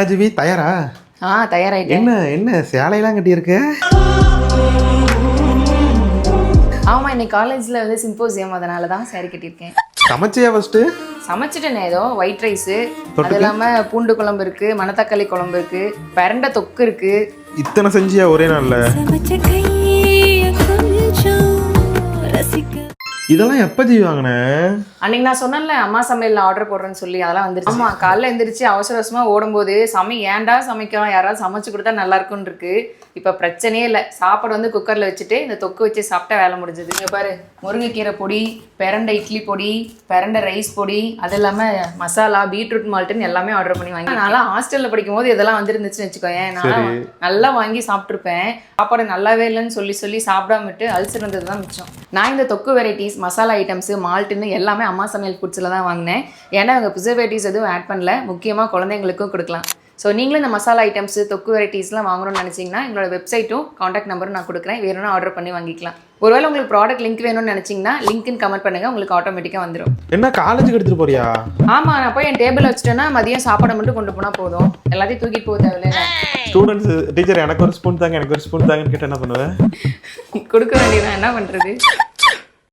GV தயாரா? தயாராயிட்டேன். என்ன என்ன சேலையெல்லாம் கட்டியிருக்க? ஆமா, இன்னைக்கு காலேஜ்ல வந்து சிம்போசியம், அதனால தான் saree கட்டியிருக்கேன். சமைச்சியா ஃபர்ஸ்ட்? சமைச்சிட்டேனே, ஏதோ ஒயிட் ரைஸ், அது இல்லாம பூண்டு குழம்பு இருக்கு, மணத்தக்காளி குழம்பு இருக்கு, பிரண்டை தொக்கு இருக்கு. இத்தனை செஞ்சியா ஒரே நாள்ல? இதெல்லாம் எப்ப ஜீவி வாங்கின? அன்னைக்கு நான் சொன்னேன்ல அம்மா சமையல்ல ஆர்டர் போடுறேன்னு சொல்லி, அதெல்லாம் வந்துருச்சு. ஆமா, காலைல எந்திரிச்சு அவசர அவசரமா ஓடும்போது ஏன்டா சமைக்கலாம், யாராவது சமைச்சு கொடுத்தா நல்லா இருக்கும்னு இருக்கு. இப்ப பிரச்சனையே இல்லை, சாப்பாடு வந்து குக்கர்ல வச்சுட்டு இந்த தொக்கு வச்சு சாப்பிட்டா வேலை முடிஞ்சது. இங்க பாரு, முருங்கைக்கீரை பொடி, பிரண்டை இட்லி பொடி, பிரண்டை ரைஸ் பொடி, அது இல்லாம மசாலா, பீட்ரூட் மால்ட்டுன்னு எல்லாமே ஆர்டர் பண்ணி வாங்கி. நான் ஹாஸ்டல்ல படிக்கும் போது இதெல்லாம் வந்துருந்துச்சுன்னு வச்சுக்கோயேன், நான் நல்லா வாங்கி சாப்பிட்டுருப்பேன். சாப்பாடு நல்லாவே இல்லைன்னு சொல்லி சாப்பிடாம விட்டு அல்சர் வந்தது தான் மிச்சம். நான் இந்த தொக்கு வெரைட்டிஸ், மசாலா ஐட்டம்ஸ், மால்ட்டுன்னு எல்லாமே அம்மா சமையல் ஃபுட்ஸில் தான் வாங்கினேன். ஏன்னா அவங்க ப்ரிசர்வேட்டிவ்ஸ் எதுவும் ஆட் பண்ணல, முக்கியமாக குழந்தைங்களுக்கும் கொடுக்கலாம். ஸோ நீங்களும் இந்த மசாலா ஐட்டம்ஸ், தொக்கு வெரைட்டிஸ்லாம் வாங்கணும்னு நினச்சிங்கன்னா எங்களோட வெப்சைட்டும் காண்டாக்ட் நம்பரும் நான் கொடுக்குறேன், வேணும்னா ஆர்டர் பண்ணி வாங்கிக்கலாம். ஒருவேளை உங்களுக்கு ப்ராடக்ட் லிங்க் வேணும்னு நினச்சிங்கன்னா லிங்க்னு கமெண்ட் பண்ணுங்கள், உங்களுக்கு ஆட்டோமேட்டிக்காக வந்துடும். என்ன காலேஜுக்கு எடுத்துகிட்டு போறியா? ஆமாம், நான் போய் என் டேபிள் வச்சுட்டேன்னா மதியம் சாப்பாடை மட்டும் கொண்டு போனால் போதும், எல்லாத்தையும் தூக்கிட்டு போக தேவையில்லை. ஸ்டூடெண்ட்ஸ் டீச்சர் எனக்கு ஒரு ஸ்பூன் தாங்க, எனக்கு ஒரு ஸ்பூன் தாங்கன்னு கேட்டால் என்ன பண்ணுவேன்? கொடுக்க வேண்டியதான், என்ன பண்ணுறது.